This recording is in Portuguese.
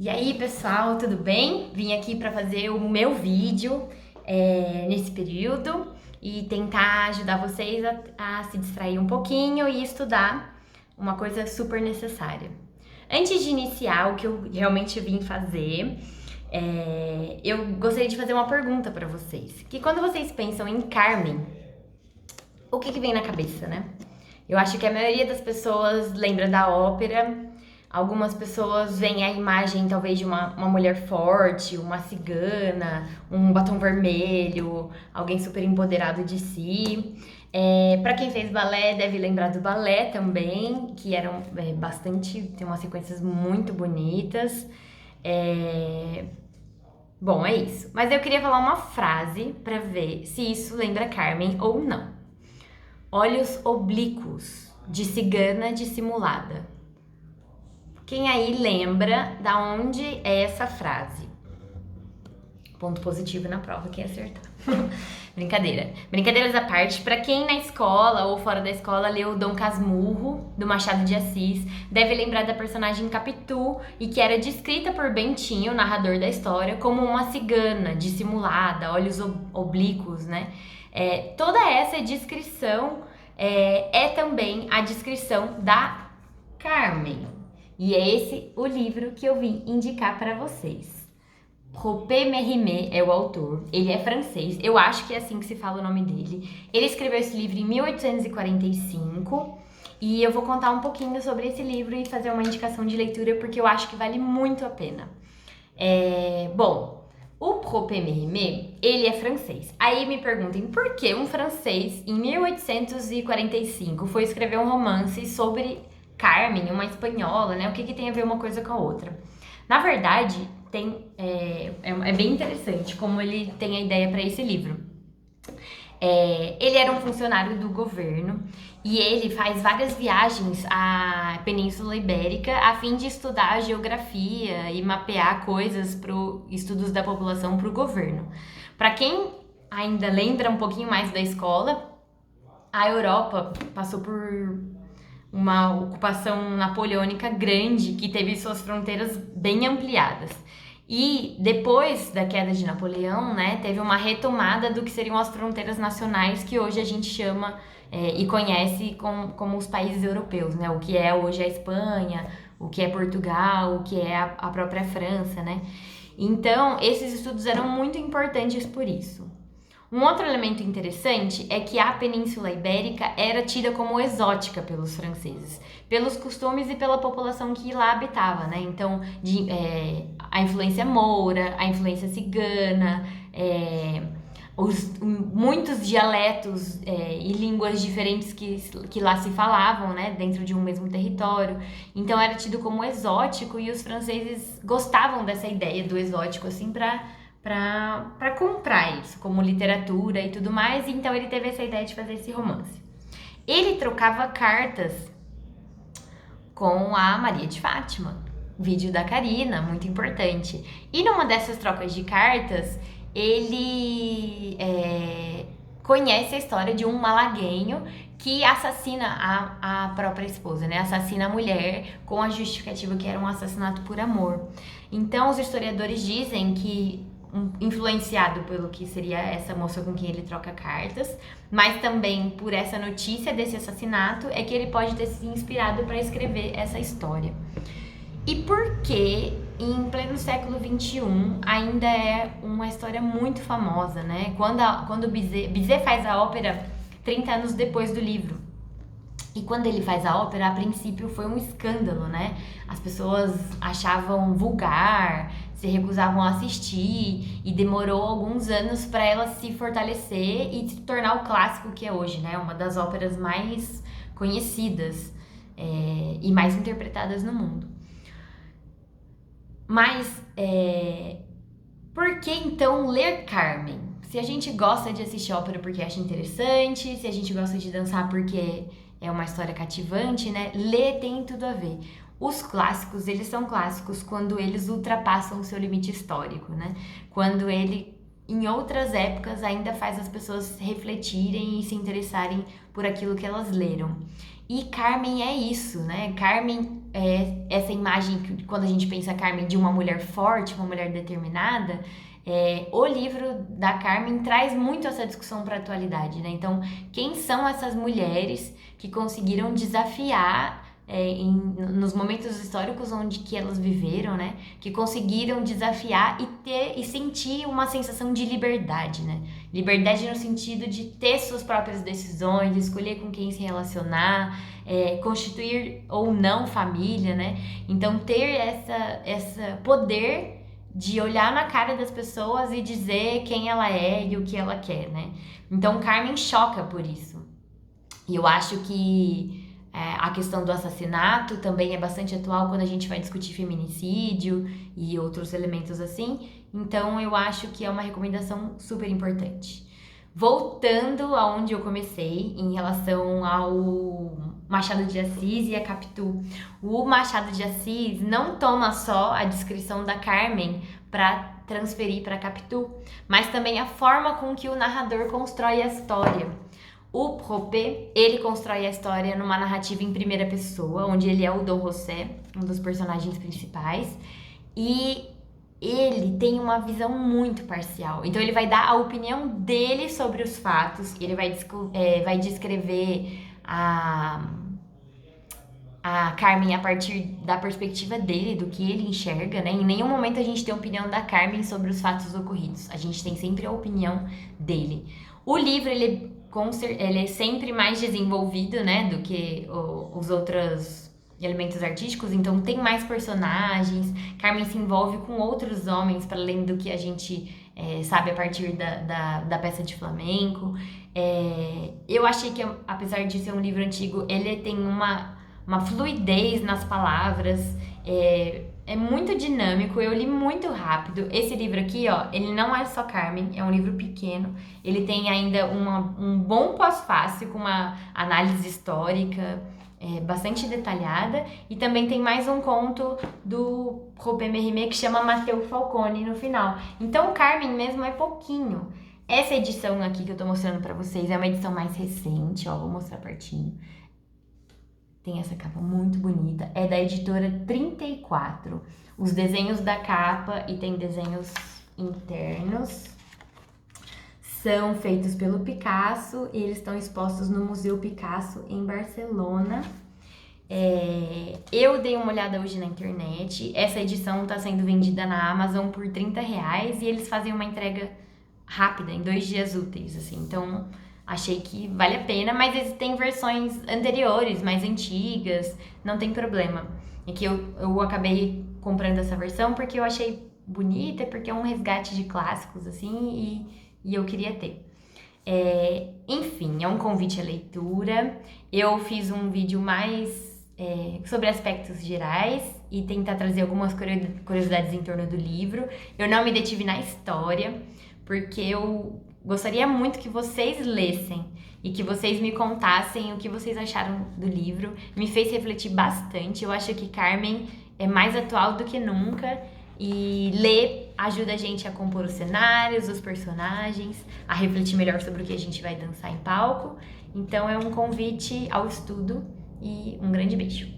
E aí, pessoal, tudo bem? Vim aqui para fazer o meu vídeo nesse período e tentar ajudar vocês a se distrair um pouquinho e estudar uma coisa super necessária. Antes de iniciar o que eu realmente vim fazer, eu gostaria de fazer uma pergunta para vocês. Que quando vocês pensam em Carmen, o que vem na cabeça, né? Eu acho que a maioria das pessoas lembra da ópera. Algumas pessoas veem a imagem, talvez, de uma mulher forte, uma cigana, um batom vermelho, alguém super empoderado de si. Para quem fez balé, deve lembrar do balé também, que eram bastante, tem umas sequências muito bonitas. É, Bom, é isso. Mas eu queria falar uma frase para ver se isso lembra Carmen ou não. Olhos oblíquos, de cigana dissimulada. Quem aí lembra da onde é essa frase? Ponto positivo na prova, quem acertar. Brincadeira. Brincadeiras à parte, para quem na escola ou fora da escola leu Dom Casmurro, do Machado de Assis, deve lembrar da personagem Capitu e que era descrita por Bentinho, narrador da história, como uma cigana dissimulada, olhos oblíquos, né? Toda essa descrição é também a descrição da Carmen. E é esse o livro que eu vim indicar para vocês. Ropé Mérimée é o autor, ele é francês, eu acho que é assim que se fala o nome dele. Ele escreveu esse livro em 1845 e eu vou contar um pouquinho sobre esse livro e fazer uma indicação de leitura porque eu acho que vale muito a pena. Bom, o Ropé Mérimée, ele é francês. Aí me perguntem por que um francês em 1845 foi escrever um romance sobre Carmen, uma espanhola, né? O que tem a ver uma coisa com a outra? Na verdade, é bem interessante como ele tem a ideia para esse livro. Ele era um funcionário do governo e ele faz várias viagens à Península Ibérica a fim de estudar a geografia e mapear coisas para estudos da população para o governo. Para quem ainda lembra um pouquinho mais da escola, a Europa passou por uma ocupação napoleônica grande que teve suas fronteiras bem ampliadas. E depois da queda de Napoleão, né, teve uma retomada do que seriam as fronteiras nacionais que hoje a gente chama e conhece como os países europeus, né, o que é hoje a Espanha, o que é Portugal, o que é a própria França, né. Então, esses estudos eram muito importantes por isso. Um outro elemento interessante é que a Península Ibérica era tida como exótica pelos franceses, pelos costumes e pela população que lá habitava, né? Então, a influência moura, a influência cigana, muitos dialetos e línguas diferentes que lá se falavam, né, dentro de um mesmo território. Então era tido como exótico e os franceses gostavam dessa ideia do exótico, assim, para comprar isso como literatura e tudo mais, e então ele teve essa ideia de fazer esse romance. Ele trocava cartas com a Maria de Fátima, vídeo da Karina, muito importante. E numa dessas trocas de cartas, ele conhece a história de um malaguenho que assassina a própria esposa, né? Assassina a mulher com a justificativa que era um assassinato por amor. Então, os historiadores dizem que influenciado pelo que seria essa moça com quem ele troca cartas, mas também por essa notícia desse assassinato é que ele pode ter se inspirado para escrever essa história. E por que em pleno século XXI ainda é uma história muito famosa, né? Quando Bizet faz a ópera 30 anos depois do livro. E quando ele faz a ópera, a princípio foi um escândalo, né? As pessoas achavam vulgar, se recusavam a assistir e demorou alguns anos para ela se fortalecer e se tornar o clássico que é hoje, né? Uma das óperas mais conhecidas e mais interpretadas no mundo. Mas por que então ler Carmen? Se a gente gosta de assistir ópera porque acha interessante, se a gente gosta de dançar porque é uma história cativante, né? Ler tem tudo a ver. Os clássicos, eles são clássicos quando eles ultrapassam o seu limite histórico, né? Quando ele, em outras épocas, ainda faz as pessoas refletirem e se interessarem por aquilo que elas leram. E Carmen é isso, né? Carmen essa imagem, que quando a gente pensa Carmen de uma mulher forte, uma mulher determinada, o livro da Carmen traz muito essa discussão para a atualidade, né? Então, quem são essas mulheres que conseguiram desafiar nos momentos históricos onde que elas viveram, né? Que conseguiram desafiar e sentir uma sensação de liberdade, né? Liberdade no sentido de ter suas próprias decisões, escolher com quem se relacionar, constituir ou não família, né? Então, ter essa poder de olhar na cara das pessoas e dizer quem ela é e o que ela quer, né? Então, Carmen choca por isso. E eu acho que a questão do assassinato também é bastante atual quando a gente vai discutir feminicídio e outros elementos assim. Então, eu acho que é uma recomendação super importante. Voltando aonde eu comecei, em relação ao Machado de Assis e a Capitu. O Machado de Assis não toma só a descrição da Carmen para transferir para Capitu, mas também a forma com que o narrador constrói a história. O Prope, ele constrói a história numa narrativa em primeira pessoa, onde ele é o Dom José, um dos personagens principais, e ele tem uma visão muito parcial. Então ele vai dar a opinião dele sobre os fatos, ele vai descrever a Carmen a partir da perspectiva dele, do que ele enxerga, né? Em nenhum momento a gente tem a opinião da Carmen sobre os fatos ocorridos. A gente tem sempre a opinião dele. O livro, ele é sempre mais desenvolvido, né, do que os outros elementos artísticos, então tem mais personagens. Carmen se envolve com outros homens, para além do que a gente sabe a partir da peça de flamenco. Eu achei que, apesar de ser um livro antigo, ele tem uma fluidez nas palavras, é muito dinâmico, eu li muito rápido. Esse livro aqui, ó, ele não é só Carmen, é um livro pequeno, ele tem ainda um bom pós-fácil com uma análise histórica bastante detalhada, e também tem mais um conto do Robert Mérimée que chama Matteo Falcone no final. Então Carmen mesmo é pouquinho. Essa edição aqui que eu tô mostrando pra vocês é uma edição mais recente, ó, vou mostrar pertinho. Tem essa capa muito bonita, é da editora 34. Os desenhos da capa, e tem desenhos internos, são feitos pelo Picasso e eles estão expostos no Museu Picasso em Barcelona. Eu dei uma olhada hoje na internet, essa edição está sendo vendida na Amazon por R$30 e eles fazem uma entrega rápida, em 2 dias úteis, assim, então achei que vale a pena, mas existem versões anteriores, mais antigas, não tem problema. É que eu acabei comprando essa versão porque eu achei bonita, porque é um resgate de clássicos, assim, e eu queria ter. Enfim, é um convite à leitura. Eu fiz um vídeo mais sobre aspectos gerais e tentar trazer algumas curiosidades em torno do livro. Eu não me detive na história, porque eu gostaria muito que vocês lessem e que vocês me contassem o que vocês acharam do livro. Me fez refletir bastante. Eu acho que Carmen é mais atual do que nunca, e ler ajuda a gente a compor os cenários, os personagens, a refletir melhor sobre o que a gente vai dançar em palco. Então é um convite ao estudo e um grande beijo.